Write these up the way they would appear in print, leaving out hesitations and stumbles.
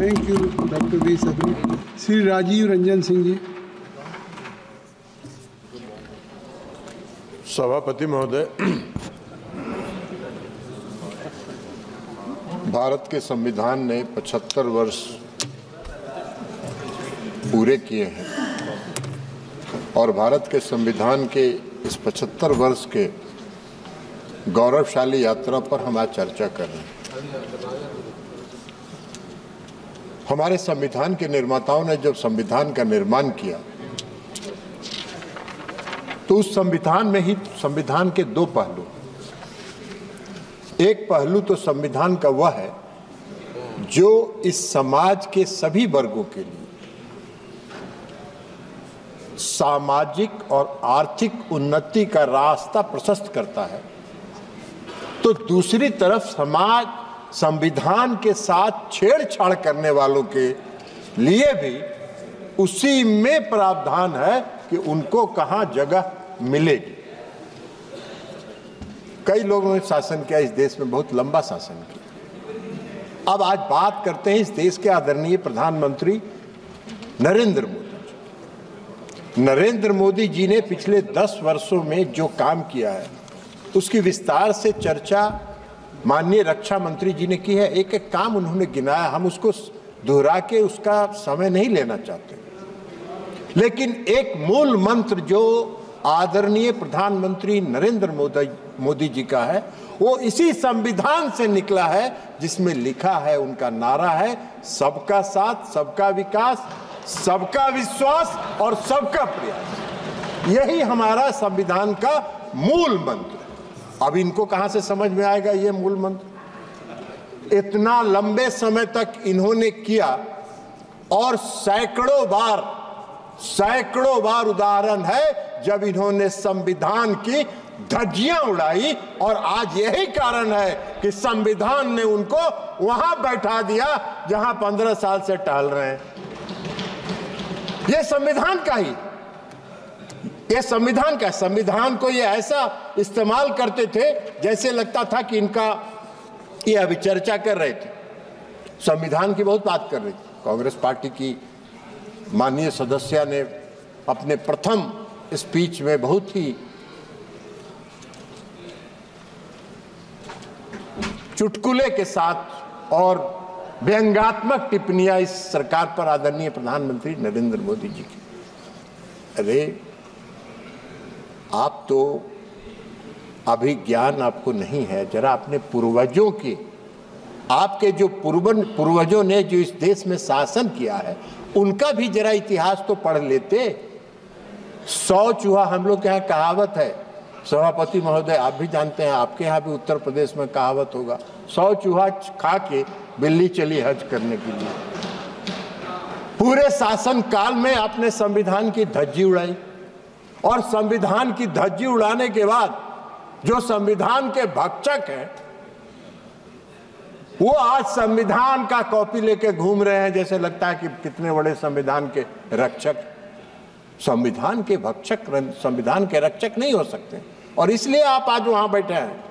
Thank you doctor B Sadu. Shri Rajiv Ranjan Singh ji. सभापति महोदय, भारत के संविधान ने 75 वर्ष पूरे किए हैं और भारत के संविधान के इस 75 वर्ष के गौरवशाली यात्रा पर हम आज चर्चा कर रहे हैं। हमारे संविधान के निर्माताओं ने जब संविधान का निर्माण किया तो उस संविधान में ही संविधान के दो पहलू, एक पहलू तो संविधान का वह है जो इस समाज के सभी वर्गों के लिए सामाजिक और आर्थिक उन्नति का रास्ता प्रशस्त करता है, तो दूसरी तरफ समाज संविधान के साथ छेड़छाड़ करने वालों के लिए भी उसी में प्रावधान है कि उनको कहां जगह मिलेगी। कई लोगों ने शासन किया इस देश में, बहुत लंबा शासन किया। अब आज बात करते हैं इस देश के आदरणीय प्रधानमंत्री नरेंद्र मोदी जी। नरेंद्र मोदी जी ने पिछले 10 वर्षों में जो काम किया है उसकी विस्तार से चर्चा माननीय रक्षा मंत्री जी ने की है। एक एक काम उन्होंने गिनाया, हम उसको दोहरा के उसका समय नहीं लेना चाहते, लेकिन एक मूल मंत्र जो आदरणीय प्रधानमंत्री नरेंद्र मोदी जी का है वो इसी संविधान से निकला है, जिसमें लिखा है, उनका नारा है, सबका साथ, सबका विकास, सबका विश्वास और सबका प्रयास। यही हमारा संविधान का मूल मंत्र। अब इनको कहां से समझ में आएगा ये मूल मंत्र? इतना लंबे समय तक इन्होंने किया और सैकड़ों बार उदाहरण है जब इन्होंने संविधान की धज्जियां उड़ाई, और आज यही कारण है कि संविधान ने उनको वहां बैठा दिया जहां 15 साल से टहल रहे हैं। ये संविधान का ही, ये संविधान का, संविधान को ये ऐसा इस्तेमाल करते थे जैसे लगता था कि इनका, ये अभी चर्चा कर रहे थे, संविधान की बहुत बात कर रही थी। कांग्रेस पार्टी की माननीय सदस्य ने अपने प्रथम स्पीच में बहुत ही चुटकुले के साथ और व्यंग्यात्मक टिप्पणियां इस सरकार पर आदरणीय प्रधानमंत्री नरेंद्र मोदी जी की। अरे आप तो अभी ज्ञान आपको नहीं है, जरा अपने पूर्वजों के, आपके जो पूर्वजों ने जो इस देश में शासन किया है उनका भी जरा इतिहास तो पढ़ लेते। 100 चूहा, हम लोग के यहाँ कहावत है, सभापति महोदय आप भी जानते हैं, आपके यहाँ भी उत्तर प्रदेश में कहावत होगा, 100 चूहा खा के बिल्ली चली हज करने के लिए। पूरे शासन काल में आपने संविधान की धज्जी उड़ाई, और संविधान की धज्जी उड़ाने के बाद जो संविधान के भक्षक हैं वो आज संविधान का कॉपी लेके घूम रहे हैं, जैसे लगता है कि कितने बड़े संविधान के रक्षक। संविधान के भक्षक संविधान के रक्षक नहीं हो सकते, और इसलिए आप आज वहां बैठे हैं।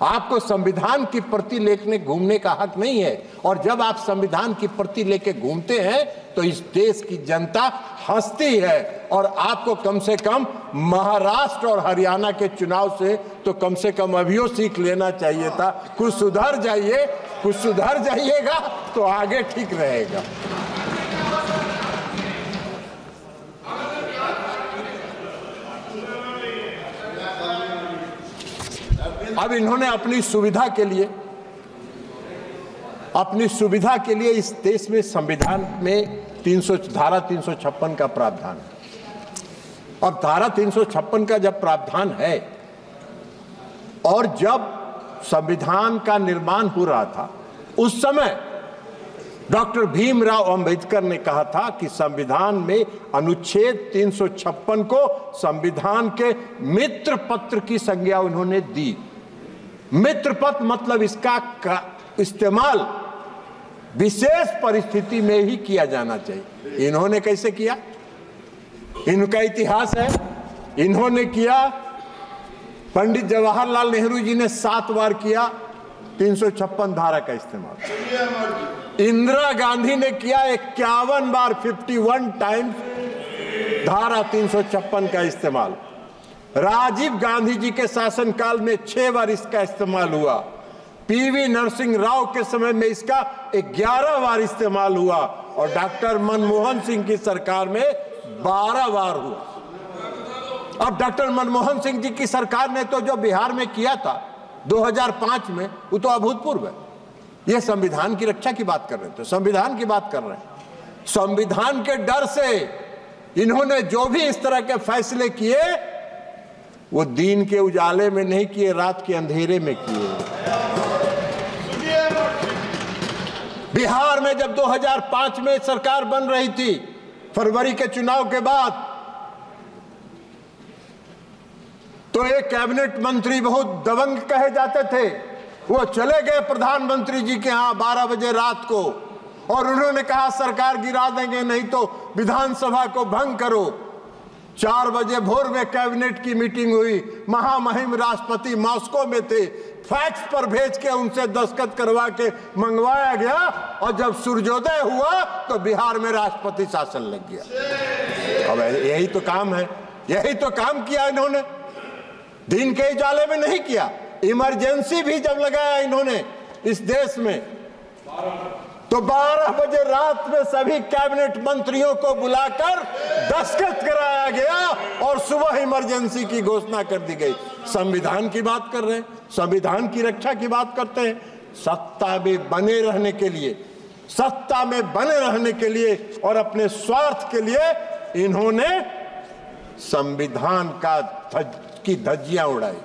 आपको संविधान की प्रति लेके घूमने का हक नहीं है, और जब आप संविधान की प्रति लेके घूमते हैं तो इस देश की जनता हंसती है। और आपको कम से कम महाराष्ट्र और हरियाणा के चुनाव से तो कम से कम अभियो सीख लेना चाहिए था। कुछ सुधर जाइए, कुछ सुधर जाइएगा तो आगे ठीक रहेगा। अब इन्होंने अपनी सुविधा के लिए इस देश में संविधान में धारा 356 का प्रावधान है। अब धारा 356 का जब प्रावधान है, और जब संविधान का निर्माण हो रहा था उस समय डॉक्टर भीमराव अंबेडकर ने कहा था कि संविधान में अनुच्छेद 356 को संविधान के मित्र पत्र की संज्ञा उन्होंने दी। मित्र पत्र मतलब इसका इस्तेमाल विशेष परिस्थिति में ही किया जाना चाहिए। इन्होंने कैसे किया? इनका इतिहास है, इन्होंने किया, पंडित जवाहरलाल नेहरू जी ने 7 बार किया 356 धारा का इस्तेमाल। इंदिरा गांधी ने किया 51 बार 51 टाइम्स धारा 356 का इस्तेमाल। राजीव गांधी जी के शासनकाल में 6 बार इसका इस्तेमाल हुआ। पीवी नरसिंह राव के समय में इसका 11 बार इस्तेमाल हुआ और डॉक्टर मनमोहन सिंह की सरकार में 12 बार हुआ। अब डॉक्टर मनमोहन सिंह जी की सरकार ने तो जो बिहार में किया था 2005 में, वो तो अभूतपूर्व है। ये संविधान की रक्षा की बात कर रहे थे, संविधान की बात कर रहे हैं। संविधान के डर से इन्होंने जो भी इस तरह के फैसले किए वो दिन के उजाले में नहीं किए, रात के अंधेरे में किए। बिहार में जब 2005 में सरकार बन रही थी, फरवरी के चुनाव के बाद, तो एक कैबिनेट मंत्री बहुत दबंग कहे जाते थे, वो चले गए प्रधानमंत्री जी के यहां 12 बजे रात को और उन्होंने कहा सरकार गिरा देंगे, नहीं तो विधानसभा को भंग करो। 4 बजे भोर में कैबिनेट की मीटिंग हुई, महामहिम राष्ट्रपति मॉस्को में थे, फैक्स पर भेज के उनसे दस्तखत करवा के मंगवाया गया और जब सूर्योदय हुआ तो बिहार में राष्ट्रपति शासन लग गया। अब यही तो काम है, यही तो काम किया इन्होंने, दिन के उजाले में नहीं किया। इमरजेंसी भी जब लगाया इन्होंने इस देश में, तो 12 बजे रात में सभी कैबिनेट मंत्रियों को बुलाकर दस्तखत कराया गया और सुबह इमरजेंसी की घोषणा कर दी गई। संविधान की बात कर रहे हैं, संविधान की रक्षा की बात करते हैं। सत्ता में बने रहने के लिए, सत्ता में बने रहने के लिए और अपने स्वार्थ के लिए इन्होंने संविधान की धज्जियां उड़ाई,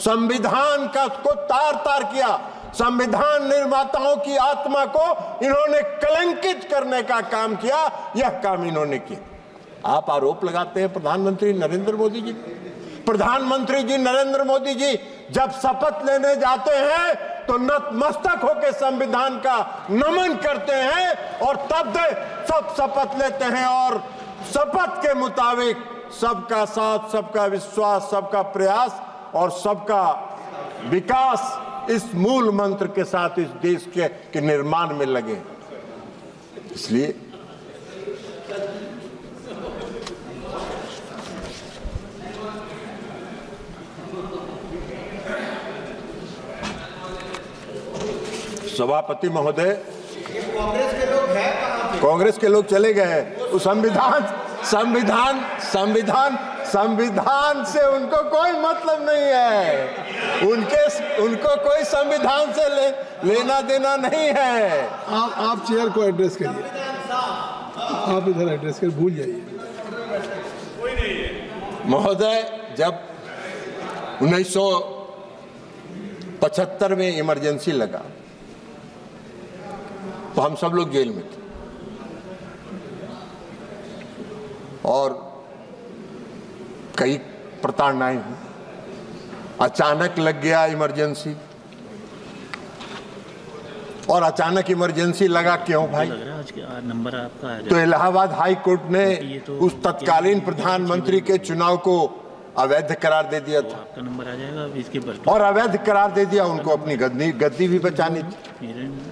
संविधान का को तार तार किया, संविधान निर्माताओं की आत्मा को इन्होंने कलंकित करने का काम किया। यह काम इन्होंने किया। आप आरोप लगाते हैं प्रधानमंत्री नरेंद्र मोदी जी। प्रधानमंत्री जी नरेंद्र मोदी जी जब शपथ लेने जाते हैं तो नतमस्तक होकर संविधान का नमन करते हैं और तब सब शपथ लेते हैं और शपथ के मुताबिक सबका साथ, सबका विश्वास, सबका प्रयास और सबका विकास, इस मूल मंत्र के साथ इस देश के निर्माण में लगे। इसलिए सभापति महोदय, कांग्रेस के लोग हैं कहां? कांग्रेस के लोग चले गए। संविधान से उनको कोई मतलब नहीं है, उनको कोई संविधान से लेना देना नहीं है। आप चेयर को एड्रेस करिए, आप इधर एड्रेस कर, भूल जाइए। महोदय, जब 1975 में इमरजेंसी लगा तो हम सब लोग जेल में थे और कई प्रताड़नाएं हुई। अचानक लग गया इमरजेंसी, और अचानक इमरजेंसी लगा क्यों भाई? नंबर आपका तो इलाहाबाद हाई कोर्ट ने उस तत्कालीन प्रधानमंत्री के चुनाव को अवैध करार दे दिया था। आपका नंबर आ जाएगा इसके पर, और अवैध करार दे दिया। उनको अपनी गद्दी भी बचानी थी,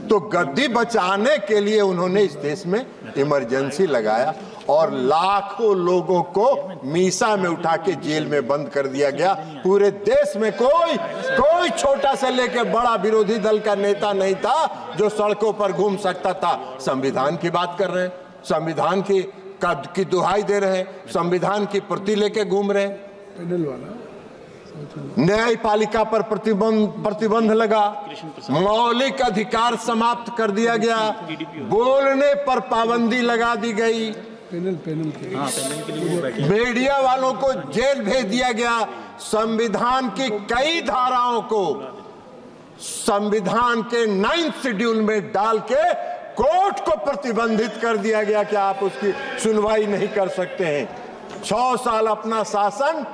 तो गद्दी बचाने के लिए उन्होंने इस देश में इमरजेंसी लगाया और लाखों लोगों को मीसा में उठा के जेल में बंद कर दिया गया। पूरे देश में कोई छोटा से लेकर बड़ा विरोधी दल का नेता नहीं था जो सड़कों पर घूम सकता था। संविधान की बात कर रहे हैं, संविधान की दुहाई दे रहे हैं, संविधान की प्रति लेके घूम रहे हैं। न्यायपालिका पर प्रतिबंध लगा, मौलिक अधिकार समाप्त कर दिया गया, बोलने पर पाबंदी लगा दी गई, मीडिया वालों को जेल भेज दिया गया, संविधान की कई धाराओं को संविधान के 9th शेड्यूल में डाल के कोर्ट को प्रतिबंधित कर दिया गया कि आप उसकी सुनवाई नहीं कर सकते हैं। 6 साल अपना शासन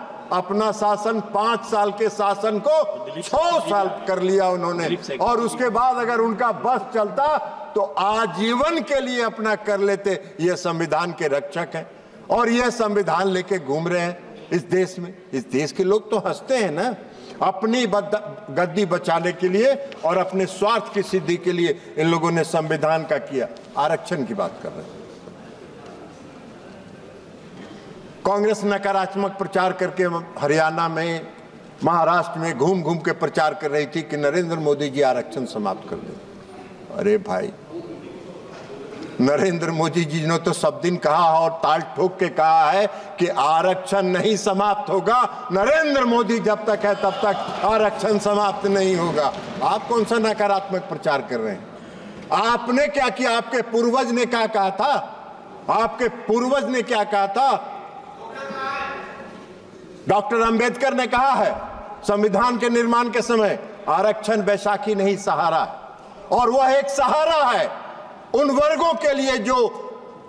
5 साल के शासन को 6 साल कर लिया उन्होंने, और उसके बाद अगर उनका बस चलता तो आजीवन के लिए अपना कर लेते। ये संविधान के रक्षक हैं और ये संविधान लेके घूम रहे हैं इस देश में। इस देश के लोग तो हंसते हैं ना, अपनी गद्दी बचाने के लिए और अपने स्वार्थ की सिद्धि के लिए इन लोगों ने संविधान का किया। आरक्षण की बात कर रहे हैं। कांग्रेस नकारात्मक प्रचार करके हरियाणा में, महाराष्ट्र में घूम घूम के प्रचार कर रही थी कि नरेंद्र मोदी जी आरक्षण समाप्त कर दें। अरे भाई, नरेंद्र मोदी जी ने तो सब दिन कहा और ताल ठोक के कहा है कि आरक्षण नहीं समाप्त होगा। नरेंद्र मोदी जब तक है तब तक आरक्षण समाप्त नहीं होगा। आप कौन सा नकारात्मक प्रचार कर रहे हैं? आपने क्या किया? आपके पूर्वज ने क्या कहा था? आपके पूर्वज ने क्या कहा था? डॉक्टर अंबेडकर ने कहा है संविधान के निर्माण के समय, आरक्षण बैसाखी नहीं सहारा है। और वह एक सहारा है उन वर्गों के लिए जो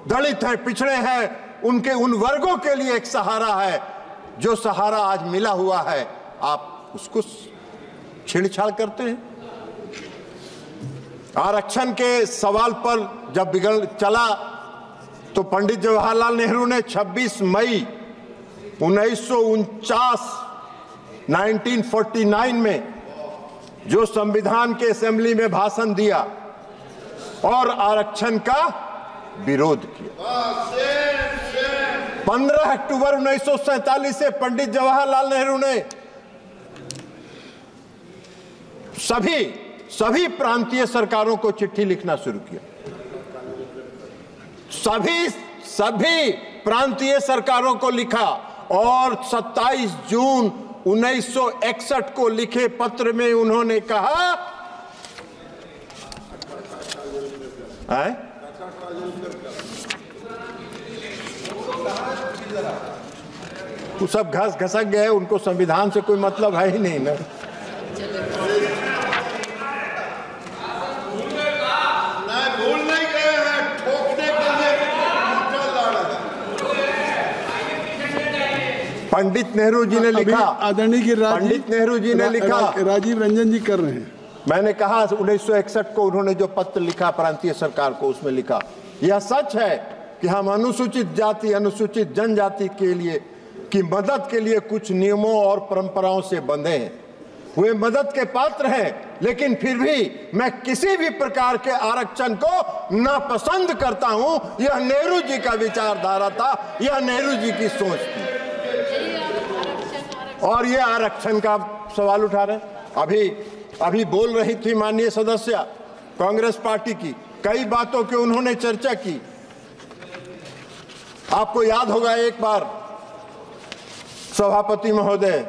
दलित हैं, पिछड़े हैं, उनके उन वर्गों के लिए एक सहारा है। जो सहारा आज मिला हुआ है, आप उसको छेड़छाड़ करते हैं। आरक्षण के सवाल पर जब बिगड़ चला तो पंडित जवाहरलाल नेहरू ने 26 मई 1949 में जो संविधान के असेंबली में भाषण दिया और आरक्षण का विरोध किया। 15 अक्टूबर 1947 से पंडित जवाहरलाल नेहरू ने सभी प्रांतीय सरकारों को चिट्ठी लिखना शुरू किया। सभी प्रांतीय सरकारों को लिखा और 27 जून 1961 को लिखे पत्र में उन्होंने कहा, वो सब घसक गए, उनको संविधान से कोई मतलब है ही नहीं ना। भूल नहीं गए हैं, ठोकने के लिए पंडित नेहरू जी ने लिखा, आदरणीय पंडित नेहरू जी ने लिखा, राजीव रंजन जी कर रहे हैं। मैंने कहा 1961 को उन्होंने जो पत्र लिखा प्रांतीय सरकार को, उसमें लिखा यह सच है कि हम अनुसूचित जाति अनुसूचित जनजाति के लिए की मदद के लिए कुछ नियमों और परंपराओं से बंधे हैं। वे मदद के पात्र हैं, लेकिन फिर भी मैं किसी भी प्रकार के आरक्षण को नापसंद करता हूं। यह नेहरू जी का विचारधारा था, यह नेहरू जी की सोच थी। और ये आरक्षण का सवाल उठा रहे हैं। अभी बोल रही थी माननीय सदस्य कांग्रेस पार्टी की, कई बातों की उन्होंने चर्चा की। आपको याद होगा एक बार सभापति महोदय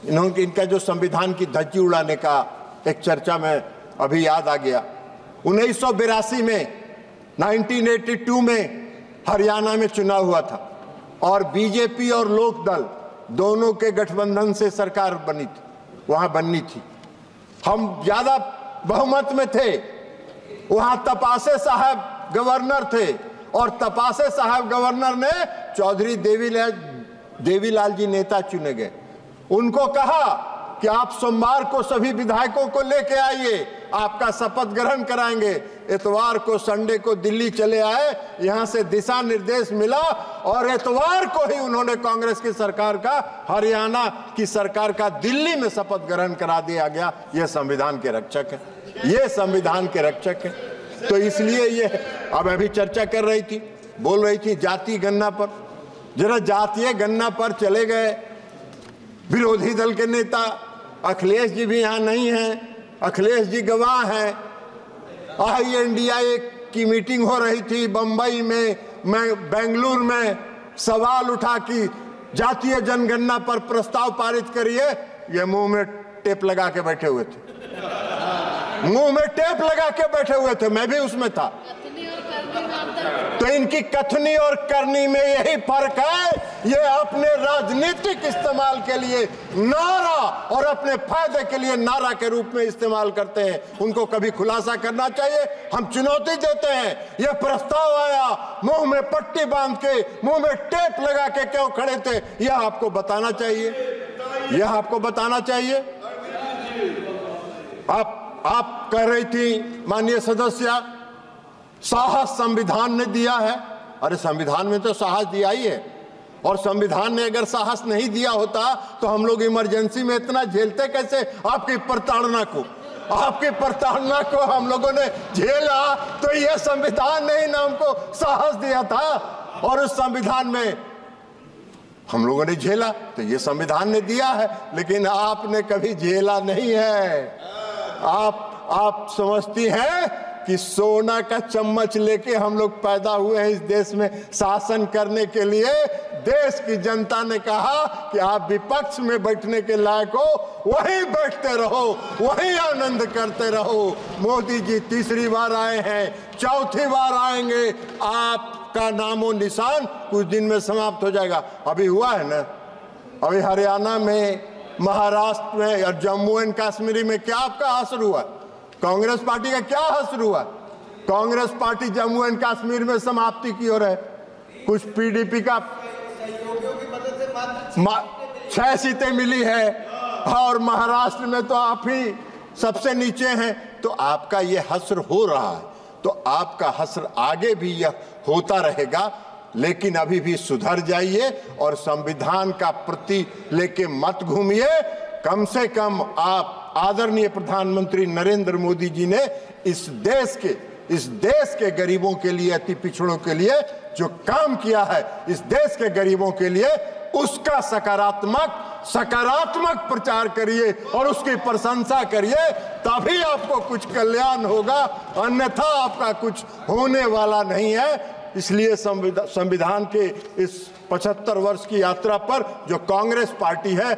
इनका जो संविधान की धज्जी उड़ाने का एक चर्चा में अभी याद आ गया। 1982 में 1982 में हरियाणा में चुनाव हुआ था और बीजेपी और लोकदल दोनों के गठबंधन से सरकार बनी थी, वहां बननी थी। हम ज्यादा बहुमत में थे। वहां तपासे साहब गवर्नर थे और तपासे साहब गवर्नर ने चौधरी देवीलाल जी नेता चुने गए। उनको कहा कि आप सोमवार को सभी विधायकों को लेके आइए, आपका शपथ ग्रहण कराएंगे। इतवार को संडे को दिल्ली चले आए, यहां से दिशा निर्देश मिला और इतवार को ही उन्होंने कांग्रेस की सरकार का, हरियाणा की सरकार का दिल्ली में शपथ ग्रहण करा दिया गया। यह संविधान के रक्षक है, ये संविधान के रक्षक है। तो इसलिए ये अब अभी चर्चा कर रही थी, बोल रही थी जाति गणना पर। जरा जातीय गणना पर चले गए विरोधी दल के नेता अखिलेश जी भी यहाँ नहीं हैं, अखिलेश जी गवाह हैं। INDIA की मीटिंग हो रही थी बंबई में, मैं बेंगलुरु में, सवाल उठा कि जातीय जनगणना पर प्रस्ताव पारित करिए। ये मुंह में टेप लगा के बैठे हुए थे, मुंह में टेप लगा के बैठे हुए थे, मैं भी उसमें था। तो इनकी कथनी और करनी में यही फर्क है। ये अपने राजनीतिक इस्तेमाल के लिए नारा और अपने फायदे के लिए नारा के रूप में इस्तेमाल करते हैं। उनको कभी खुलासा करना चाहिए। हम चुनौती देते हैं, यह प्रस्ताव आया, मुंह में पट्टी बांध के, मुंह में टेप लगा के क्यों खड़े थे, यह आपको बताना चाहिए, यह आपको बताना चाहिए। आप कह रही थी माननीय सदस्य साहस संविधान ने दिया है। अरे संविधान में तो साहस दिया ही है। और संविधान ने अगर साहस नहीं दिया होता तो हम लोग इमरजेंसी में इतना झेलते कैसे? आपकी प्रताड़ना को हम लोगों ने झेला तो यह संविधान ने ही ना हमको साहस दिया था, और उस संविधान में हम लोगों ने झेला तो ये संविधान ने दिया है। लेकिन आपने कभी झेला नहीं है। आप समझती हैं कि सोना का चम्मच लेके हम लोग पैदा हुए हैं इस देश में शासन करने के लिए। देश की जनता ने कहा कि आप विपक्ष में बैठने के लायक हो, वहीं बैठते रहो, वहीं आनंद करते रहो। मोदी जी तीसरी बार आए हैं, चौथी बार आएंगे, आपका नामो निशान कुछ दिन में समाप्त हो जाएगा। अभी हुआ है ना, अभी हरियाणा में, महाराष्ट्र में और जम्मू एंड कश्मीर में क्या आपका असर हुआ? कांग्रेस पार्टी का क्या असर हुआ? कांग्रेस पार्टी जम्मू एंड कश्मीर में समाप्ति की ओर है। कुछ पीडीपी का 6 सीटें मिली है और महाराष्ट्र में तो आप ही सबसे नीचे हैं। तो आपका ये हश्र हो रहा है, तो आपका हश्र आगे भी यह होता रहेगा। लेकिन अभी भी सुधर जाइए और संविधान का प्रति लेके मत घूमिए। कम से कम आप आदरणीय प्रधानमंत्री नरेंद्र मोदी जी ने इस देश के गरीबों के लिए, अति पिछड़ों के लिए जो काम किया है, इस देश के गरीबों के लिए, उसका सकारात्मक प्रचार करिए और उसकी प्रशंसा करिए, तभी आपको कुछ कल्याण होगा, अन्यथा आपका कुछ होने वाला नहीं है। इसलिए संविधान के इस 75 वर्ष की यात्रा पर जो कांग्रेस पार्टी है,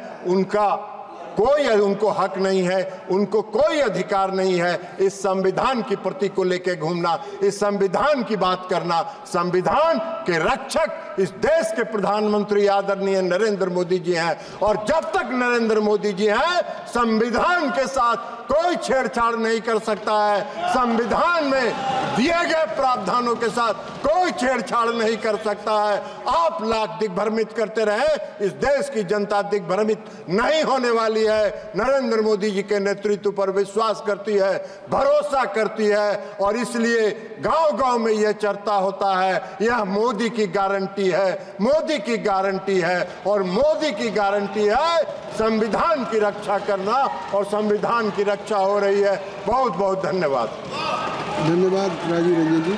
उनको हक नहीं है, उनको कोई अधिकार नहीं है इस संविधान की प्रति को लेकर घूमना, इस संविधान की बात करना। संविधान के रक्षक इस देश के प्रधानमंत्री आदरणीय नरेंद्र मोदी जी हैं, और जब तक नरेंद्र मोदी जी हैं, संविधान के साथ कोई छेड़छाड़ नहीं कर सकता है। संविधान में दिए गए प्रावधानों के साथ कोई छेड़छाड़ नहीं कर सकता है। आप लाख दिग्भ्रमित करते रहे, इस देश की जनता दिग्भ्रमित नहीं होने वाली है। नरेंद्र मोदी जी के नेतृत्व पर विश्वास करती है, भरोसा करती है, और इसलिए गांव-गांव में यह चर्चा होता है, यह मोदी की गारंटी है, मोदी की गारंटी है, और मोदी की गारंटी है संविधान की रक्षा करना, और संविधान की रक्षा हो रही है। बहुत बहुत धन्यवाद। धन्यवाद राजीव रंजन जी।